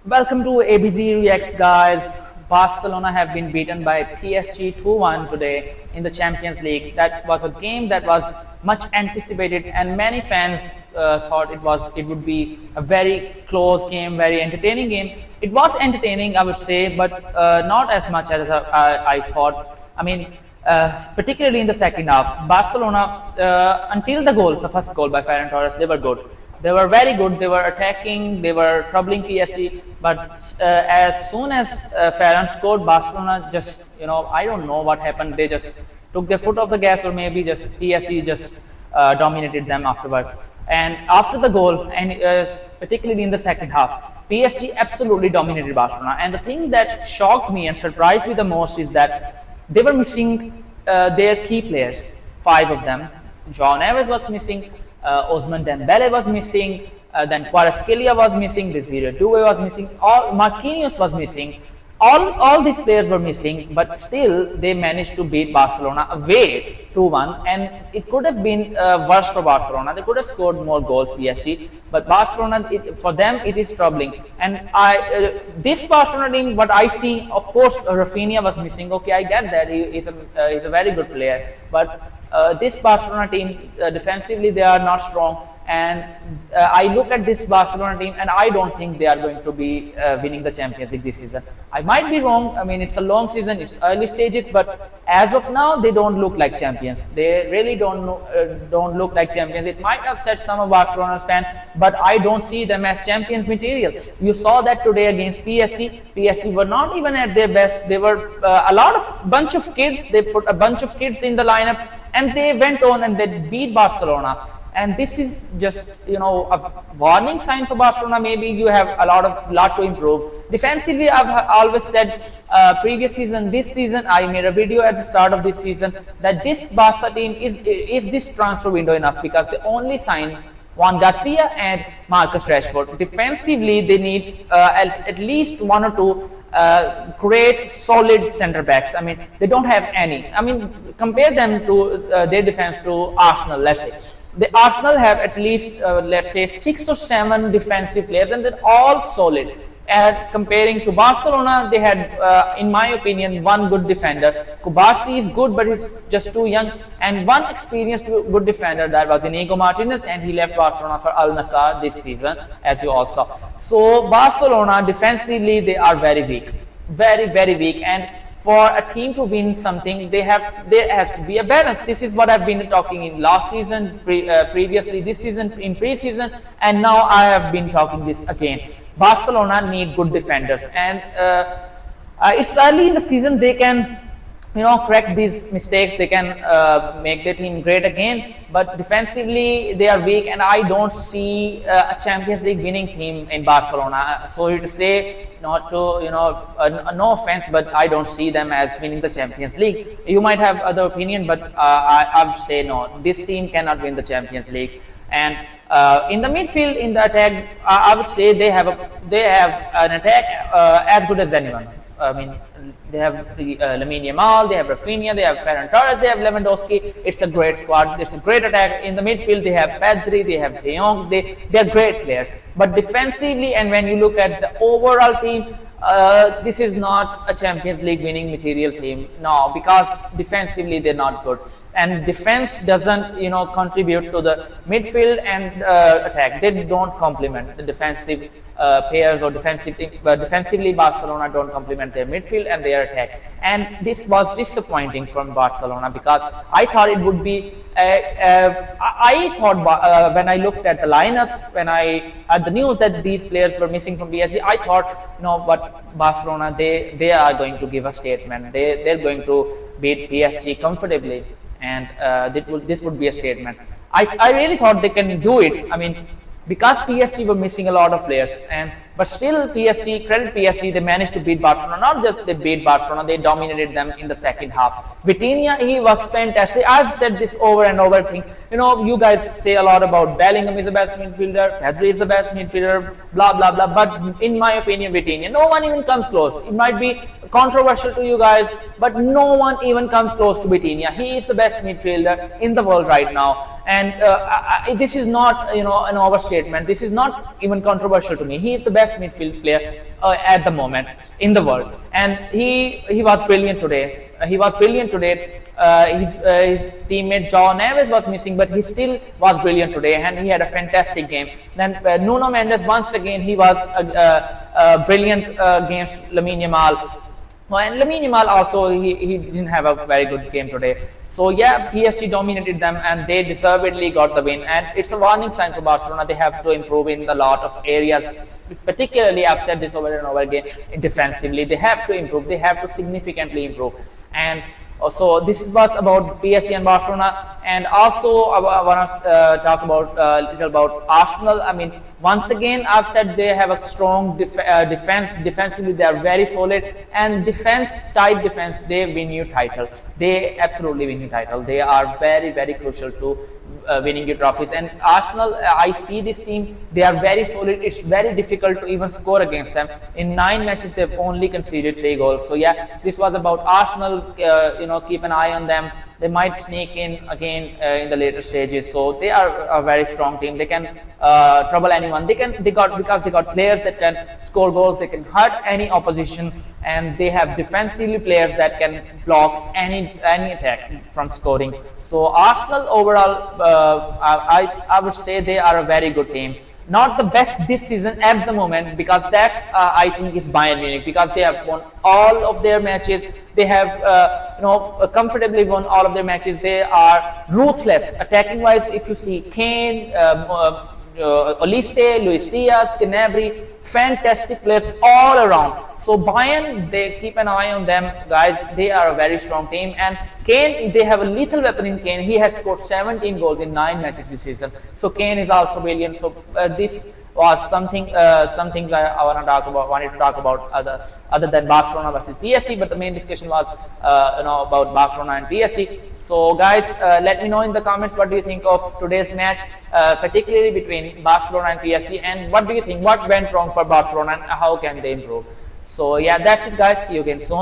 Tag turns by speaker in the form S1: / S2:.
S1: Welcome to ABC Reacts, guys. Barcelona have been beaten by PSG 2-1 today in the Champions League. That was a game that was much anticipated, and many fans thought it would be a very close game, very entertaining game. It was entertaining, I would say, but not as much as I thought. Particularly in the second half, Barcelona, until the first goal by Ferran Torres, they were good. They were very good. They were attacking. They were troubling PSG. But as soon as Ferran scored, Barcelona just, I don't know what happened. They just took their foot off the gas, or maybe just PSG just dominated them afterwards. And after the goal, and particularly in the second half, PSG absolutely dominated Barcelona. And the thing that shocked me and surprised me the most is that they were missing their key players, 5 of them. João Neves was missing. Ousmane Dembele was missing, then Kvaratskhelia was missing, Desire Doué was missing, Marquinhos was missing. All these players were missing, but still they managed to beat Barcelona away 2-1, and it could have been worse for Barcelona. They could have scored more goals, PSG, but Barcelona, for them, it is troubling. And this Barcelona team, what I see, of course, Rafinha was missing. Okay, I get that he's a very good player, but this Barcelona team, defensively, they are not strong. And I look at this Barcelona team, and I don't think they are going to be winning the Champions League this season. I might be wrong. I mean, it's a long season, it's early stages, but as of now, they don't look like champions. They really don't look like champions. It might upset some of Barcelona's fans, but I don't see them as champions material. You saw that today against PSG. PSG were not even at their best. They were bunch of kids. They put a bunch of kids in the lineup, and they went on and they beat Barcelona. And this is just, a warning sign for Barcelona. Maybe you have a lot to improve. Defensively, I've always said, previous season, this season, I made a video at the start of this season that this Barca team is this transfer window enough, because they only signed Juan Garcia and Marcus Rashford. Defensively, they need at least 1 or 2 great, solid centre backs. I mean, they don't have any. I mean, compare them to their defense to Arsenal, let's say. The Arsenal have at least, let's say, 6 or 7 defensive players, and they're all solid. And comparing to Barcelona, they had, in my opinion, 1 good defender. Kubarsi is good, but he's just too young. And 1 experienced good defender, that was Inigo Martinez, and he left Barcelona for Al Nassr this season, as you all saw. So Barcelona, defensively, they are very weak. Very, very weak. And for a team to win something, there has to be a balance. This is what I've been talking in last season, previously this season, in pre-season, and now I have been talking this again. Barcelona need good defenders, and it's early in the season. They can, correct these mistakes. They can make their team great again. But defensively, they are weak, and I don't see a Champions League winning team in Barcelona. Sorry to say, not to, no offense, but I don't see them as winning the Champions League. You might have other opinion, but I would say no. This team cannot win the Champions League. And in the midfield, in the attack, I would say they have an attack as good as anyone. I mean, they have Lamine Yamal, they have Rafinha, they have Ferran Torres, they have Lewandowski. It's a great squad. It's a great attack. In the midfield, they have Pedri, they have De Jong. They are great players. But defensively, and when you look at the overall team, this is not a Champions League winning material team. No, because defensively they're not good, and defense doesn't, contribute to the midfield and attack. They don't complement the defensive players, or defensively Barcelona don't complement their midfield and their attack. And this was disappointing from Barcelona, because I thought it would be. I thought when I looked at the lineups, when I had the news that these players were missing from PSG, I thought, but Barcelona, they are going to give a statement. They're going to beat PSG comfortably, and this would be a statement. I really thought they can do it. I mean, because PSG were missing a lot of players, but still credit PSG, they managed to beat Barcelona. Not just they beat Barcelona, they dominated them in the second half. Vitinha, he was fantastic. I've said this over and over. You guys say a lot about Bellingham is the best midfielder, Pedri is the best midfielder, blah blah blah. But in my opinion, Vitinha, no one even comes close. It might be controversial to you guys, but no one even comes close to Vitinha. He is the best midfielder in the world right now, and this is not an overstatement. This is not even controversial to me. He is the best midfield player at the moment in the world, and he was brilliant today. He was brilliant today. His teammate John Neves was missing, but he still was brilliant today, and he had a fantastic game. Then Nuno Mendes, once again, he was brilliant against Lamine Yamal. Well, and Lamine Yamal also, he didn't have a very good game today. So yeah, PSG dominated them and they deservedly got the win. And it's a warning sign for Barcelona. They have to improve in a lot of areas. Particularly, I've said this over and over again, defensively. They have to improve. They have to significantly improve. And so this was about PSG and Barcelona, and also I want to talk about little about Arsenal. I mean, once again, I've said they have a strong defense. Defensively, they are very solid, and tight defense, they win you title. They absolutely win you title. They are very, very crucial to winning your trophies. And Arsenal, I see this team, they are very solid. It's very difficult to even score against them. In 9 matches, they've only conceded 3 goals. So yeah, this was about Arsenal. Keep an eye on them. They might sneak in again in the later stages. So they are a very strong team. They can trouble anyone. Because they got players that can score goals. They can hurt any opposition, and they have defensively players that can block any attack from scoring. So Arsenal overall, I would say they are a very good team. Not the best this season at the moment, because that's I think is Bayern Munich, because they have won all of their matches. They have comfortably won all of their matches. They are ruthless attacking wise. If you see Kane, Olise, Luis Diaz, Gnabry, fantastic players all around. So Bayern, they keep an eye on them, guys. They are a very strong team. And Kane, they have a lethal weapon in Kane. He has scored 17 goals in 9 matches this season. So Kane is also brilliant. So this was something I wanted to talk about other than Barcelona versus PSG. But the main discussion was about Barcelona and PSG. So guys, let me know in the comments what do you think of today's match, particularly between Barcelona and PSG, and what do you think, what went wrong for Barcelona and how can they improve. So yeah, that's it guys. See you again soon.